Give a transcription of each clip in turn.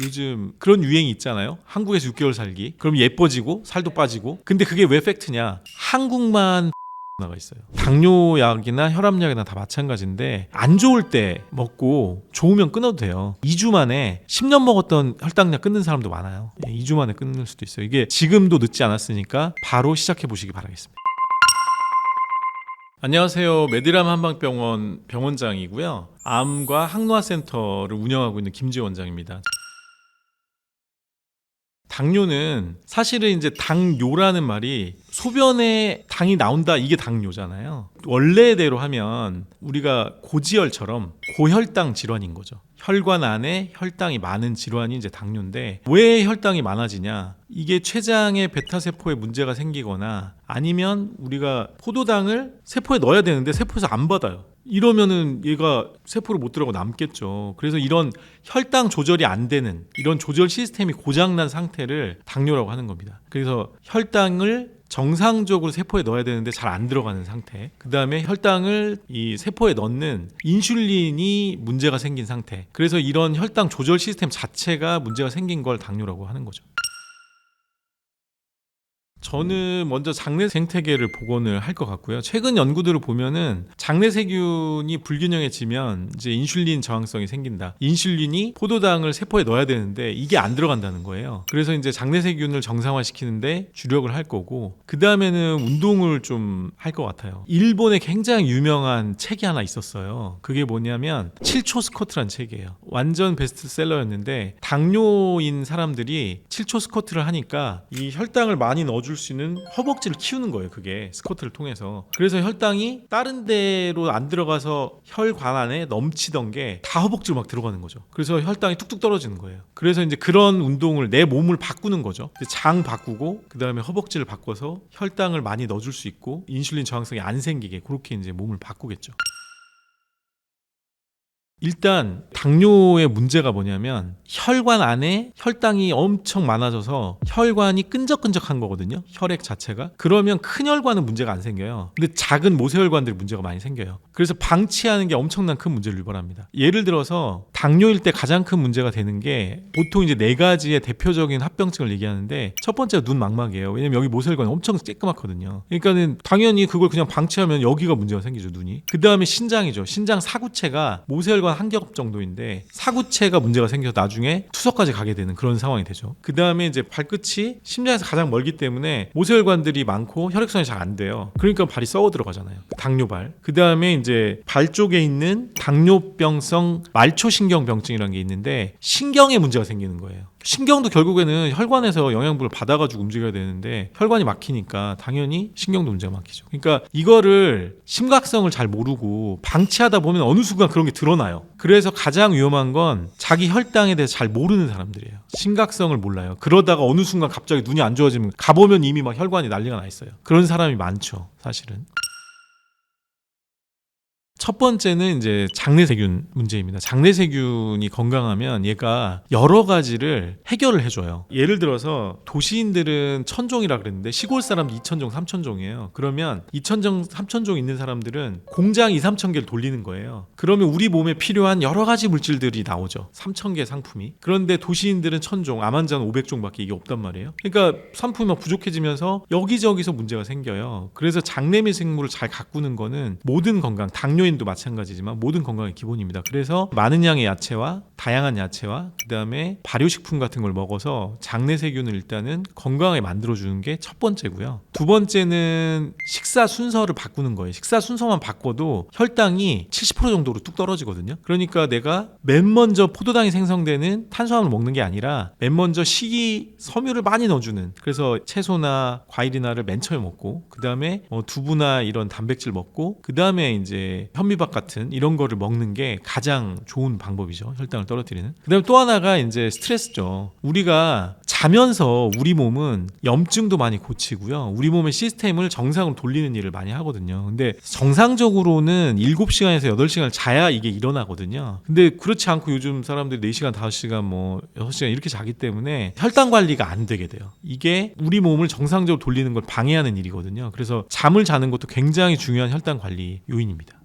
요즘 그런 유행이 있잖아요. 한국에서 6개월 살기. 그럼 예뻐지고 살도 빠지고. 근데 그게 왜 팩트냐? 한국만 나가 있어요. 당뇨약이나 혈압약이나 다 마찬가지인데 안 좋을 때 먹고 좋으면 끊어도 돼요. 2주 만에 10년 먹었던 혈당약 끊는 사람도 많아요. 2주 만에 끊을 수도 있어요. 이게 지금도 늦지 않았으니까 바로 시작해 보시기 바라겠습니다. 안녕하세요. 메디람 한방병원 병원장이고요. 암과 항노화센터를 운영하고 있는 김지호 원장입니다. 당뇨는 사실은 이제 당뇨라는 말이 소변에 당이 나온다, 이게 당뇨잖아요. 원래대로 하면 우리가 고지혈처럼 고혈당 질환인 거죠. 혈관 안에 혈당이 많은 질환이 이제 당뇨인데, 왜 혈당이 많아지냐? 이게 췌장의 베타세포에 문제가 생기거나 아니면 우리가 포도당을 세포에 넣어야 되는데 세포에서 안 받아요. 이러면은 얘가 세포를 못 들어가고 남겠죠. 그래서 이런 혈당 조절이 안 되는, 이런 조절 시스템이 고장난 상태를 당뇨라고 하는 겁니다. 그래서 혈당을 정상적으로 세포에 넣어야 되는데 잘 안 들어가는 상태, 그 다음에 혈당을 이 세포에 넣는 인슐린이 문제가 생긴 상태, 그래서 이런 혈당 조절 시스템 자체가 문제가 생긴 걸 당뇨라고 하는 거죠. 저는 먼저 장내 생태계를 복원을 할 것 같고요. 최근 연구들을 보면은 장내 세균이 불균형해지면 이제 인슐린 저항성이 생긴다. 인슐린이 포도당을 세포에 넣어야 되는데 이게 안 들어간다는 거예요. 그래서 이제 장내 세균을 정상화시키는데 주력을 할 거고, 그 다음에는 운동을 좀 할 것 같아요. 일본에 굉장히 유명한 책이 하나 있었어요. 그게 뭐냐면 7초 스쿼트란 책이에요. 완전 베스트셀러였는데, 당뇨인 사람들이 7초 스쿼트를 하니까 이 혈당을 많이 넣어줄 수 있는 허벅지를 키우는 거예요. 그게 스쿼트를 통해서. 그래서 혈당이 다른 데로 안 들어가서 혈관 안에 넘치던 게 다 허벅지로 막 들어가는 거죠. 그래서 혈당이 뚝뚝 떨어지는 거예요. 그래서 이제 그런 운동을, 내 몸을 바꾸는 거죠. 장 바꾸고 그 다음에 허벅지를 바꿔서 혈당을 많이 넣어줄 수 있고 인슐린 저항성이 안 생기게, 그렇게 이제 몸을 바꾸겠죠. 일단 당뇨의 문제가 뭐냐면 혈관 안에 혈당이 엄청 많아져서 혈관이 끈적끈적한 거거든요. 혈액 자체가. 그러면 큰 혈관은 문제가 안 생겨요. 근데 작은 모세혈관들이 문제가 많이 생겨요. 그래서 방치하는 게 엄청난 큰 문제를 유발합니다. 예를 들어서 당뇨일 때 가장 큰 문제가 되는 게, 보통 이제 4가지의 대표적인 합병증을 얘기하는데, 첫 번째가 눈 망막이에요. 왜냐면 여기 모세혈관이 엄청 쬐끄맣거든요. 그러니까는 당연히 그걸 그냥 방치하면 여기가 문제가 생기죠, 눈이. 그 다음에 신장이죠. 신장 사구체가 모세혈관 한 겹 정도인데 사구체가 문제가 생겨서 나중에 투석까지 가게 되는 그런 상황이 되죠. 그 다음에 이제 발끝이 심장에서 가장 멀기 때문에 모세혈관들이 많고 혈액순환이 잘 안 돼요. 그러니까 발이 썩어 들어가잖아요. 당뇨발. 그 다음에 이제 발 쪽에 있는 당뇨병성 말초신경병증이라는 게 있는데, 신경에 문제가 생기는 거예요. 신경도 결국에는 혈관에서 영양분을 받아가지고 움직여야 되는데 혈관이 막히니까 당연히 신경도 문제가 막히죠. 그러니까 이거를 심각성을 잘 모르고 방치하다 보면 어느 순간 그런 게 드러나요. 그래서 가장 위험한 건 자기 혈당에 대해서 잘 모르는 사람들이에요. 심각성을 몰라요. 그러다가 어느 순간 갑자기 눈이 안 좋아지면 가보면 이미 막 혈관이 난리가 나 있어요. 그런 사람이 많죠, 사실은. 첫 번째는 이제 장내세균 문제입니다. 장내세균이 건강하면 얘가 여러 가지를 해결을 해줘요. 예를 들어서 도시인들은 1000종이라 그랬는데 시골 사람들 2000종, 3000종이에요. 그러면 2000종, 3000종 있는 사람들은 공장 2, 3000개를 돌리는 거예요. 그러면 우리 몸에 필요한 여러 가지 물질들이 나오죠. 3000개 상품이. 그런데 도시인들은 1000종, 암 환자는 500종밖에 이게 없단 말이에요. 그러니까 상품이 막 부족해지면서 여기저기서 문제가 생겨요. 그래서 장내미 생물을 잘 가꾸는 거는 모든 건강, 당뇨인 도 마찬가지지만 모든 건강의 기본입니다. 그래서 많은 양의 야채와 다양한 야채와 그 다음에 발효식품 같은 걸 먹어서 장내세균을 일단은 건강하게 만들어주는 게 첫 번째고요. 두 번째는 식사 순서를 바꾸는 거예요. 식사 순서만 바꿔도 혈당이 70% 정도로 뚝 떨어지거든요. 그러니까 내가 맨 먼저 포도당이 생성되는 탄수화물을 먹는 게 아니라 맨 먼저 식이섬유를 많이 넣어주는, 그래서 채소나 과일이나를 맨 처음에 먹고 그 다음에 두부나 이런 단백질 먹고 그 다음에 이제 현미밥 같은 이런 거를 먹는 게 가장 좋은 방법이죠. 혈당을 떨어뜨리는. 그다음에 또 하나가 이제 스트레스죠. 우리가 자면서 우리 몸은 염증도 많이 고치고요. 우리 몸의 시스템을 정상으로 돌리는 일을 많이 하거든요. 근데 정상적으로는 7시간에서 8시간을 자야 이게 일어나거든요. 근데 그렇지 않고 요즘 사람들이 4시간, 5시간, 6시간 이렇게 자기 때문에 혈당 관리가 안 되게 돼요. 이게 우리 몸을 정상적으로 돌리는 걸 방해하는 일이거든요. 그래서 잠을 자는 것도 굉장히 중요한 혈당 관리 요인입니다.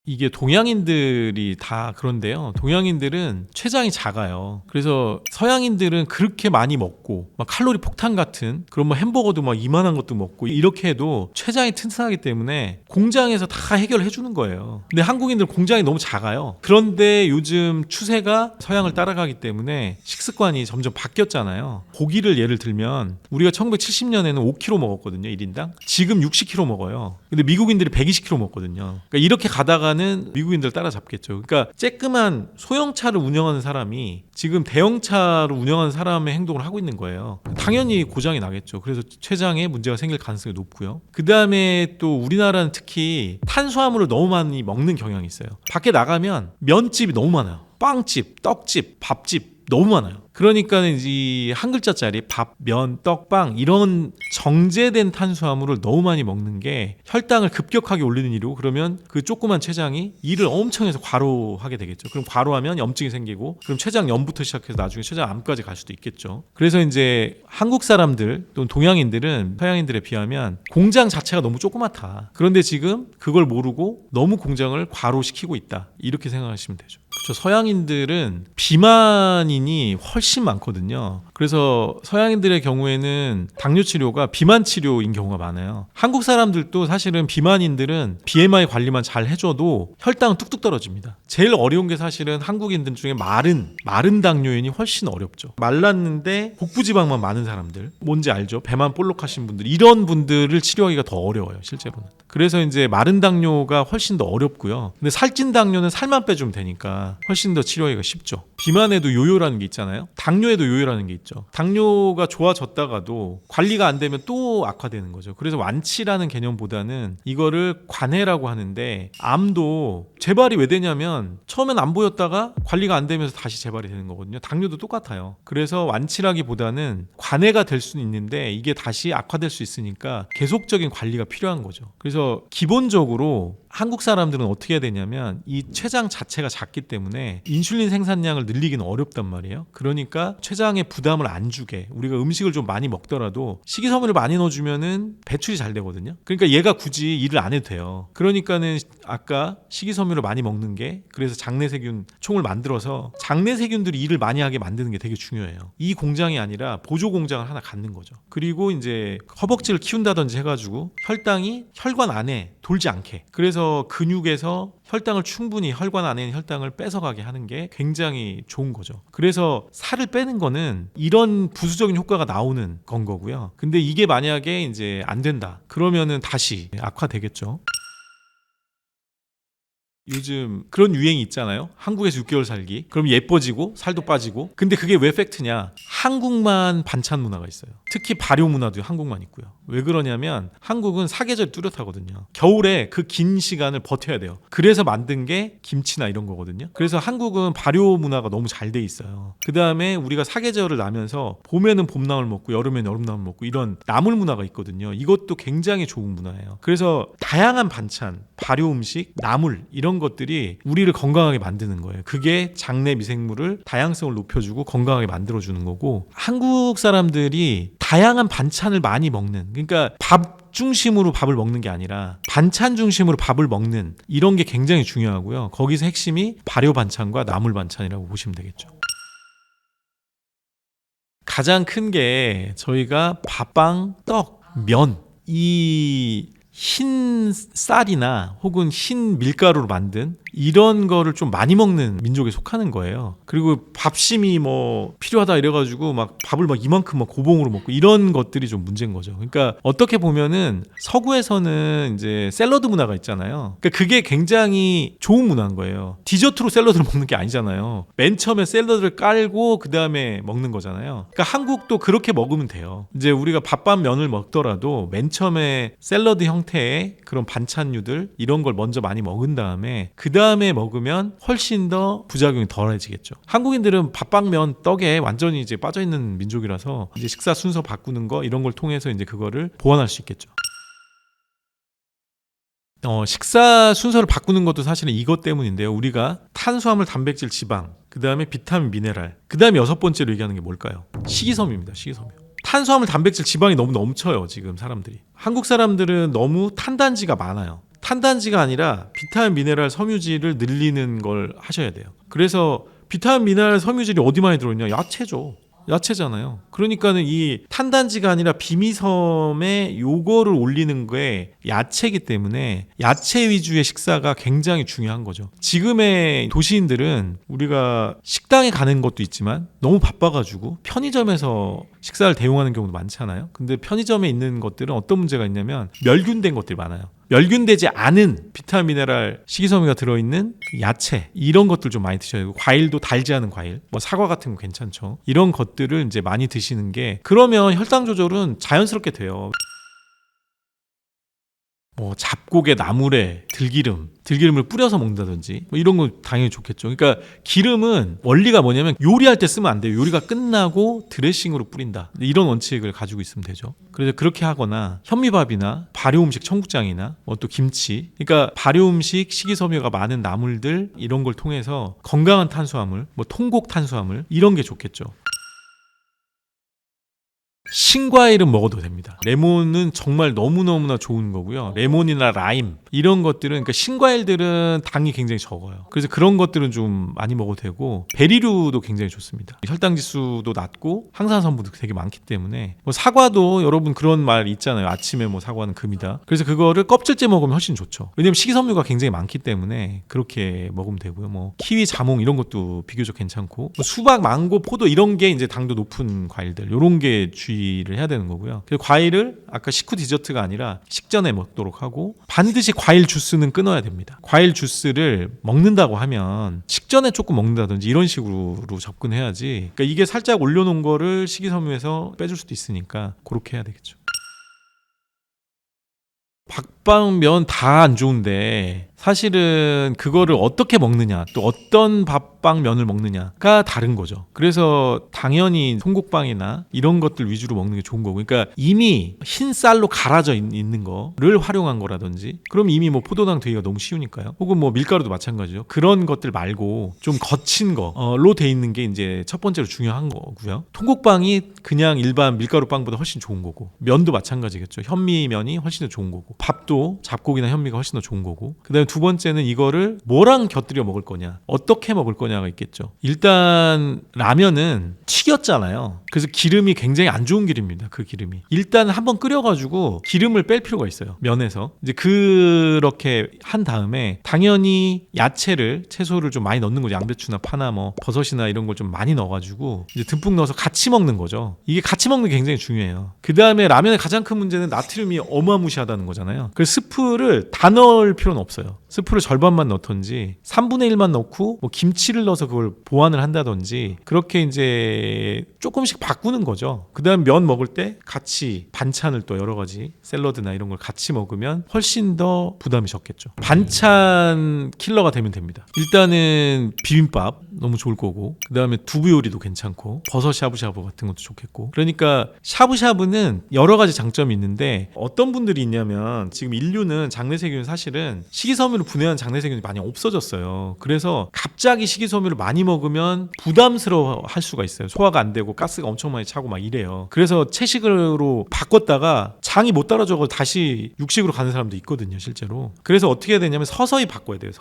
이게 동양인들이 다 그런데요. 동양인들은 췌장이 작아요. 그래서 서양인들은 그렇게 많이 먹고 막 칼로리 폭탄 같은 그런 뭐 햄버거도 막 이만한 것도 먹고 이렇게 해도 췌장이 튼튼하기 때문에 공장에서 다 해결해 주는 거예요. 근데 한국인들은 공장이 너무 작아요. 그런데 요즘 추세가 서양을 따라가기 때문에 식습관이 점점 바뀌었잖아요. 고기를 예를 들면 우리가 1970년에는 5kg 먹었거든요. 1인당. 지금 60kg 먹어요. 근데 미국인들이 120kg 먹거든요. 그러니까 이렇게 가다가는 미국인들 따라잡겠죠. 그러니까 쬐끄만 소형차를 운영하는 사람이 지금 대형차를 운영하는 사람의 행동을 하고 있는 거예요. 당연히 고장이 나겠죠. 그래서 췌장에 문제가 생길 가능성이 높고요. 그 다음에 또 우리나라는 특히 탄수화물을 너무 많이 먹는 경향이 있어요. 밖에 나가면 면집이 너무 많아요. 빵집, 떡집, 밥집 너무 많아요. 그러니까는 이 한 글자짜리 밥, 면, 떡, 빵 이런 정제된 탄수화물을 너무 많이 먹는 게 혈당을 급격하게 올리는 일이고, 그러면 그 조그만 췌장이 일을 엄청 해서 과로하게 되겠죠. 그럼 과로하면 염증이 생기고, 그럼 췌장염부터 시작해서 나중에 췌장암까지 갈 수도 있겠죠. 그래서 이제 한국 사람들 또는 동양인들은 서양인들에 비하면 공장 자체가 너무 조그맣다. 그런데 지금 그걸 모르고 너무 공장을 과로시키고 있다. 이렇게 생각하시면 되죠. 그렇죠. 서양인들은 비만인이 훨씬 많거든요. 그래서 서양인들의 경우에는 당뇨 치료가 비만 치료인 경우가 많아요. 한국 사람들도 사실은 비만인들은 BMI 관리만 잘 해줘도 혈당은 뚝뚝 떨어집니다. 제일 어려운 게 사실은 한국인들 중에 마른 당뇨인이 훨씬 어렵죠. 말랐는데 복부지방만 많은 사람들, 뭔지 알죠? 배만 볼록하신 분들, 이런 분들을 치료하기가 더 어려워요, 실제로는. 그래서 이제 마른 당뇨가 훨씬 더 어렵고요. 근데 살찐 당뇨는 살만 빼주면 되니까 훨씬 더 치료하기가 쉽죠. 비만에도 요요라는 게 있잖아요. 당뇨에도 요요라는 게 있죠. 당뇨가 좋아졌다가도 관리가 안 되면 또 악화되는 거죠. 그래서 완치라는 개념보다는 이거를 관해라고 하는데, 암도 재발이 왜 되냐면 처음엔 안 보였다가 관리가 안 되면서 다시 재발이 되는 거거든요. 당뇨도 똑같아요. 그래서 완치라기보다는 관해가 될 수는 있는데 이게 다시 악화될 수 있으니까 계속적인 관리가 필요한 거죠. 그래서 기본적으로 한국 사람들은 어떻게 해야 되냐면, 이 췌장 자체가 작기 때문에 인슐린 생산량을 늘리기는 어렵단 말이에요. 그러니까 췌장에 부담을 안 주게 우리가 음식을 좀 많이 먹더라도 식이섬유를 많이 넣어주면은 배출이 잘 되거든요. 그러니까 얘가 굳이 일을 안 해도 돼요. 그러니까는 아까 식이섬유를 많이 먹는 게, 그래서 장내세균 총을 만들어서 장내세균들이 일을 많이 하게 만드는 게 되게 중요해요. 이 공장이 아니라 보조 공장을 하나 갖는 거죠. 그리고 이제 허벅지를 키운다든지 해가지고 혈당이 혈관 안에 돌지 않게, 그래서 근육에서 혈당을 충분히, 혈관 안에 있는 혈당을 뺏어가게 하는 게 굉장히 좋은 거죠. 그래서 살을 빼는 거는 이런 부수적인 효과가 나오는 건 거고요. 근데 이게 만약에 이제 안 된다, 그러면은 다시 악화되겠죠. 요즘 그런 유행이 있잖아요. 한국에서 6개월 살기. 그럼 예뻐지고 살도 빠지고. 근데 그게 왜 팩트냐? 한국만 반찬 문화가 있어요. 특히 발효 문화도 한국만 있고요. 왜 그러냐면 한국은 사계절이 뚜렷하거든요. 겨울에 그 긴 시간을 버텨야 돼요. 그래서 만든 게 김치나 이런 거거든요. 그래서 한국은 발효 문화가 너무 잘 돼 있어요. 그 다음에 우리가 사계절을 나면서 봄에는 봄나물 먹고 여름에는 여름나물 먹고 이런 나물 문화가 있거든요. 이것도 굉장히 좋은 문화예요. 그래서 다양한 반찬, 발효 음식, 나물 이런 것들이 우리를 건강하게 만드는 거예요. 그게 장내 미생물을 다양성을 높여주고 건강하게 만들어주는 거고, 한국 사람들이 다양한 반찬을 많이 먹는, 그러니까 밥 중심으로 밥을 먹는 게 아니라 반찬 중심으로 밥을 먹는, 이런 게 굉장히 중요하고요. 거기서 핵심이 발효 반찬과 나물 반찬이라고 보시면 되겠죠. 가장 큰 게 저희가 밥, 빵, 떡, 면, 이 흰 쌀이나 혹은 흰 밀가루로 만든 이런 거를 좀 많이 먹는 민족에 속하는 거예요. 그리고 밥심이 뭐 필요하다 이래가지고 막 밥을 막 이만큼 막 고봉으로 먹고 이런 것들이 좀 문제인 거죠. 그러니까 어떻게 보면은 서구에서는 이제 샐러드 문화가 있잖아요. 그러니까 그게 굉장히 좋은 문화인 거예요. 디저트로 샐러드를 먹는 게 아니잖아요. 맨 처음에 샐러드를 깔고 그 다음에 먹는 거잖아요. 그러니까 한국도 그렇게 먹으면 돼요. 이제 우리가 밥밥 면을 먹더라도 맨 처음에 샐러드 형태의 그런 반찬류들 이런 걸 먼저 많이 먹은 다음에 그 다음에 먹으면 훨씬 더 부작용이 덜해지겠죠. 한국인들은 밥빵면 떡에 완전히 이제 빠져있는 민족이라서 이제 식사 순서 바꾸는 거 이런 걸 통해서 이제 그거를 보완할 수 있겠죠. 식사 순서를 바꾸는 것도 사실은 이것 때문인데요. 우리가 탄수화물, 단백질, 지방, 그 다음에 비타민, 미네랄, 그 다음에 6번째로 얘기하는 게 뭘까요? 식이섬유입니다. 식이섬유. 탄수화물, 단백질, 지방이 너무 넘쳐요. 지금 사람들이. 한국 사람들은 너무 탄단지가 많아요. 탄단지가 아니라 비타민, 미네랄, 섬유질을 늘리는 걸 하셔야 돼요. 그래서 비타민, 미네랄, 섬유질이 어디 많이 들어있냐? 야채죠. 야채잖아요. 그러니까는 이 탄단지가 아니라 비미섬에 요거를 올리는 게 야채이기 때문에 야채 위주의 식사가 굉장히 중요한 거죠. 지금의 도시인들은 우리가 식당에 가는 것도 있지만 너무 바빠가지고 편의점에서 식사를 대용하는 경우도 많잖아요. 근데 편의점에 있는 것들은 어떤 문제가 있냐면 멸균된 것들이 많아요. 멸균되지 않은 비타민, 미네랄, 식이섬유가 들어있는 야채 이런 것들 좀 많이 드셔야 되고, 과일도 달지 않은 과일, 뭐 사과 같은 거 괜찮죠. 이런 것들을 이제 많이 드시는 게, 그러면 혈당 조절은 자연스럽게 돼요. 뭐 잡곡에 나물에 들기름을 뿌려서 먹는다든지 뭐 이런 거 당연히 좋겠죠. 그러니까 기름은 원리가 뭐냐면 요리할 때 쓰면 안 돼요. 요리가 끝나고 드레싱으로 뿌린다. 이런 원칙을 가지고 있으면 되죠. 그래서 그렇게 하거나 현미밥이나 발효음식 청국장이나 뭐 또 김치, 그러니까 발효음식 식이섬유가 많은 나물들 이런 걸 통해서 건강한 탄수화물, 뭐 통곡 탄수화물 이런 게 좋겠죠. 신과일은 먹어도 됩니다. 레몬은 정말 너무너무나 좋은 거고요. 레몬이나 라임 이런 것들은, 그러니까 신과일들은 당이 굉장히 적어요. 그래서 그런 것들은 좀 많이 먹어도 되고, 베리류도 굉장히 좋습니다. 혈당 지수도 낮고 항산화물도 되게 많기 때문에, 뭐 사과도 여러분 그런 말 있잖아요. 아침에 뭐 사과는 금이다. 그래서 그거를 껍질째 먹으면 훨씬 좋죠. 왜냐면 식이섬유가 굉장히 많기 때문에 그렇게 먹으면 되고요. 뭐 키위, 자몽 이런 것도 비교적 괜찮고, 뭐 수박, 망고, 포도 이런 게 이제 당도 높은 과일들, 이런 게 주의를 해야 되는 거고요. 그래서 과일을 아까 식후 디저트가 아니라 식전에 먹도록 하고, 반드시 과일 주스는 끊어야 됩니다. 과일 주스를 먹는다고 하면 식전에 조금 먹는다든지 이런 식으로 접근해야지, 그러니까 이게 살짝 올려놓은 거를 식이섬유에서 빼줄 수도 있으니까 그렇게 해야 되겠죠. 밥빵면 다 안 좋은데 사실은 그거를 어떻게 먹느냐, 또 어떤 밥빵면을 먹느냐가 다른 거죠. 그래서 당연히 송곡빵이나 이런 것들 위주로 먹는 게 좋은 거고, 그러니까 이미 흰 쌀로 갈아져 있는 거를 활용한 거라든지, 그럼 이미 뭐 포도당 되기가 너무 쉬우니까요. 혹은 뭐 밀가루도 마찬가지죠. 그런 것들 말고 좀 거친 거로 돼 있는 게 이제 첫 번째로 중요한 거고요. 통곡빵이 그냥 일반 밀가루 빵보다 훨씬 좋은 거고, 면도 마찬가지겠죠. 현미면이 훨씬 더 좋은 거고, 밥도 잡곡이나 현미가 훨씬 더 좋은 거고, 그다음에 두 번째는 이거를 뭐랑 곁들여 먹을 거냐, 어떻게 먹을 거냐가 있겠죠. 일단 라면은 튀겼잖아요. 그래서 기름이 굉장히 안 좋은 기름입니다. 그 기름이 일단 한번 끓여가지고 기름을 뺄 필요가 있어요. 면에서 이제 그렇게 한 다음에 당연히 야채를, 채소를 좀 많이 넣는 거죠. 양배추나 파나 뭐 버섯이나 이런 걸 좀 많이 넣어가지고 이제 듬뿍 넣어서 같이 먹는 거죠. 이게 같이 먹는 게 굉장히 중요해요. 그 다음에 라면의 가장 큰 문제는 나트륨이 어마무시하다는 거잖아요. 그래서 스프를 다 넣을 필요는 없어요. 스프를 절반만 넣던지 3분의 1만 넣고 뭐 김치를 넣어서 그걸 보완을 한다든지, 그렇게 이제 조금씩 바꾸는 거죠. 그 다음 면 먹을 때 같이 반찬을 또 여러 가지 샐러드나 이런 걸 같이 먹으면 훨씬 더 부담이 적겠죠. 반찬 킬러가 되면 됩니다. 일단은 비빔밥 너무 좋을 거고, 그 다음에 두부 요리도 괜찮고, 버섯 샤브샤브 같은 것도 좋겠고. 그러니까 샤브샤브는 여러 가지 장점이 있는데, 어떤 분들이 있냐면 지금 인류는, 장내세균은 사실은 식이섬유를 분해한 장내세균이 많이 없어졌어요. 그래서 갑자기 식이섬유를 많이 먹으면 부담스러워 할 수가 있어요. 소화가 안 되고 가스가 엄청 많이 차고 막 이래요. 그래서 채식으로 바꿨다가 장이 못 따라줘서 다시 육식으로 가는 사람도 있거든요, 실제로. 그래서 어떻게 해야 되냐면 서서히 바꿔야 돼요.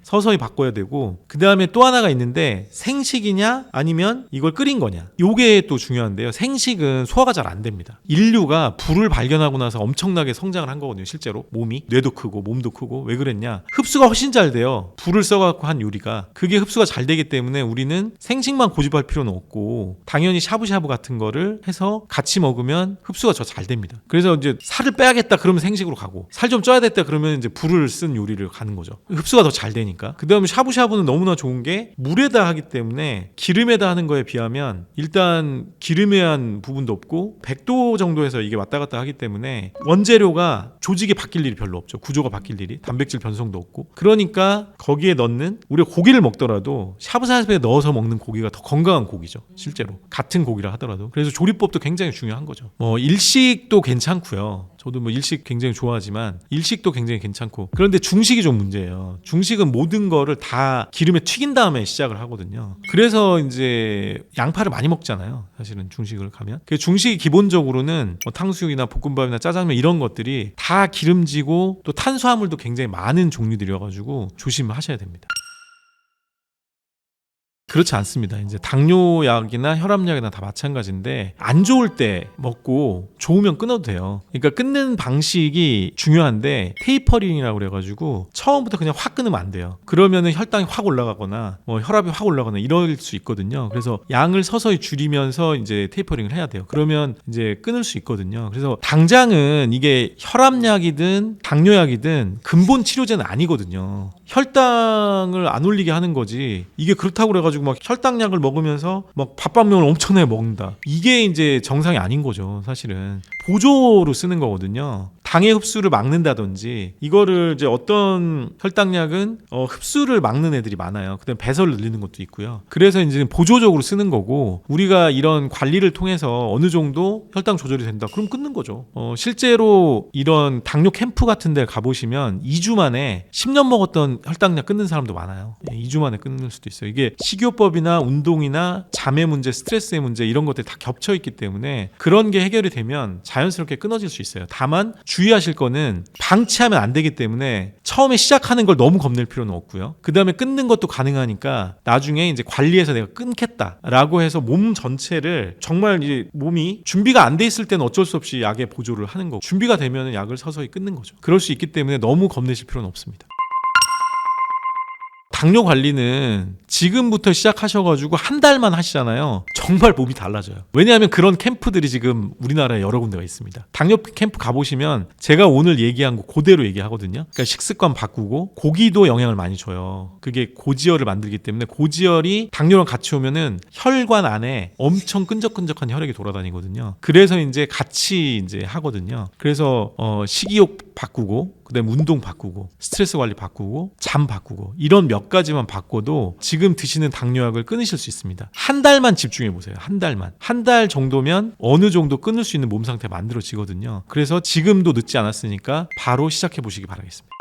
서서히 바꿔야 되고, 그 다음에 또 하나가 있는데, 생식이냐 아니면 이걸 끓인 거냐, 요게 또 중요한데요. 생식은 소화가 잘 안 됩니다. 인류가 불을 발견하고 나서 엄청나게 성장을 한 거거든요. 실제로 몸이, 뇌도 크고 몸도 크고. 왜 그랬냐, 흡수가 훨씬 잘 돼요. 불을 써갖고 한 요리가. 그게 흡수가 잘 되기 때문에 우리는 생식만 고집할 필요는 없고, 당연히 샤브샤브 같은 거를 해서 같이 먹으면 흡수가 더 잘 됩니다. 그래서 이제 살을 빼야겠다 그러면 생식으로 가고, 살 좀 쪄야겠다 그러면 이제 불을 쓴 요리를 가는 거죠. 흡수가 더 잘 되니까. 그 다음에 샤브샤브는 너무나 좋은 게 물에다 하기 때문에, 기름에다 하는 거에 비하면 일단 기름에한 부분도 없고 100도 정도에서 이게 왔다 갔다 하기 때문에 원재료가 조직이 바뀔 일이 별로 없죠. 구조가 바뀔 일이, 단백질 변성도 없고. 그러니까 거기에 넣는, 우리가 고기를 먹더라도 샤브샤브에 넣어서 먹는 고기가 더 건강한 고기죠, 실제로. 같은 고기라 하더라도. 그래서 조리법도 굉장히 중요한 거죠. 뭐 일식도 괜찮고요. 저도 뭐 일식 굉장히 좋아하지만 일식도 굉장히 괜찮고, 그런데 중식이 좀 문제예요. 중식은 모든 거를 다 기름에 튀긴 다음에 시작을 하거든요. 그래서 이제 양파를 많이 먹잖아요. 사실은 중식을 가면. 그 중식이 기본적으로는 뭐 탕수육이나 볶음밥이나 짜장면 이런 것들이 다 기름지고 또 탄수화물도 굉장히 많은 종류들이어가지고 조심하셔야 됩니다. 그렇지 않습니다. 이제 당뇨약이나 혈압약이나 다 마찬가지인데 안 좋을 때 먹고 좋으면 끊어도 돼요. 그러니까 끊는 방식이 중요한데 테이퍼링이라고 그래가지고 처음부터 그냥 확 끊으면 안 돼요. 그러면은 혈당이 확 올라가거나 뭐 혈압이 확 올라가거나 이럴 수 있거든요. 그래서 양을 서서히 줄이면서 이제 테이퍼링을 해야 돼요. 그러면 이제 끊을 수 있거든요. 그래서 당장은 이게 혈압약이든 당뇨약이든 근본 치료제는 아니거든요. 혈당을 안 올리게 하는 거지. 이게 그렇다고 그래가지고 막 혈당약을 먹으면서 막 밥밥면을 엄청나게 먹는다. 이게 이제 정상이 아닌 거죠. 사실은 보조로 쓰는 거거든요. 당의 흡수를 막는다든지, 이거를 이제 어떤 혈당약은 흡수를 막는 애들이 많아요. 그다음에 배설을 늘리는 것도 있고요. 그래서 이제 보조적으로 쓰는 거고, 우리가 이런 관리를 통해서 어느 정도 혈당 조절이 된다. 그럼 끊는 거죠. 실제로 이런 당뇨 캠프 같은 데 가보시면 2주 만에 10년 먹었던 혈당약 끊는 사람도 많아요. 2주 만에 끊을 수도 있어요. 이게 식이요법이나 운동이나 잠의 문제, 스트레스의 문제 이런 것들이 다 겹쳐 있기 때문에 그런 게 해결이 되면 자연스럽게 끊어질 수 있어요. 다만 주의하실 거는 방치하면 안 되기 때문에 처음에 시작하는 걸 너무 겁낼 필요는 없고요. 그 다음에 끊는 것도 가능하니까 나중에 이제 관리해서 내가 끊겠다라고 해서 몸 전체를 정말 이제 몸이 준비가 안 돼 있을 때는 어쩔 수 없이 약에 보조를 하는 거고, 준비가 되면 약을 서서히 끊는 거죠. 그럴 수 있기 때문에 너무 겁내실 필요는 없습니다. 당뇨 관리는 지금부터 시작하셔가지고 한 달만 하시잖아요. 정말 몸이 달라져요. 왜냐하면 그런 캠프들이 지금 우리나라에 여러 군데가 있습니다. 당뇨 캠프 가보시면 제가 오늘 얘기한 거 그대로 얘기하거든요. 그러니까 식습관 바꾸고, 고기도 영향을 많이 줘요. 그게 고지혈을 만들기 때문에 고지혈이 당뇨랑 같이 오면은 혈관 안에 엄청 끈적끈적한 혈액이 돌아다니거든요. 그래서 이제 같이 이제 하거든요. 그래서 식이욕 바꾸고, 그다음에 운동 바꾸고, 스트레스 관리 바꾸고, 잠 바꾸고, 이런 몇 가지만 바꿔도 지금 드시는 당뇨약을 끊으실 수 있습니다. 한 달만 집중해 보세요. 한 달만. 한 달 정도면 어느 정도 끊을 수 있는 몸 상태 만들어지거든요. 그래서 지금도 늦지 않았으니까 바로 시작해 보시기 바라겠습니다.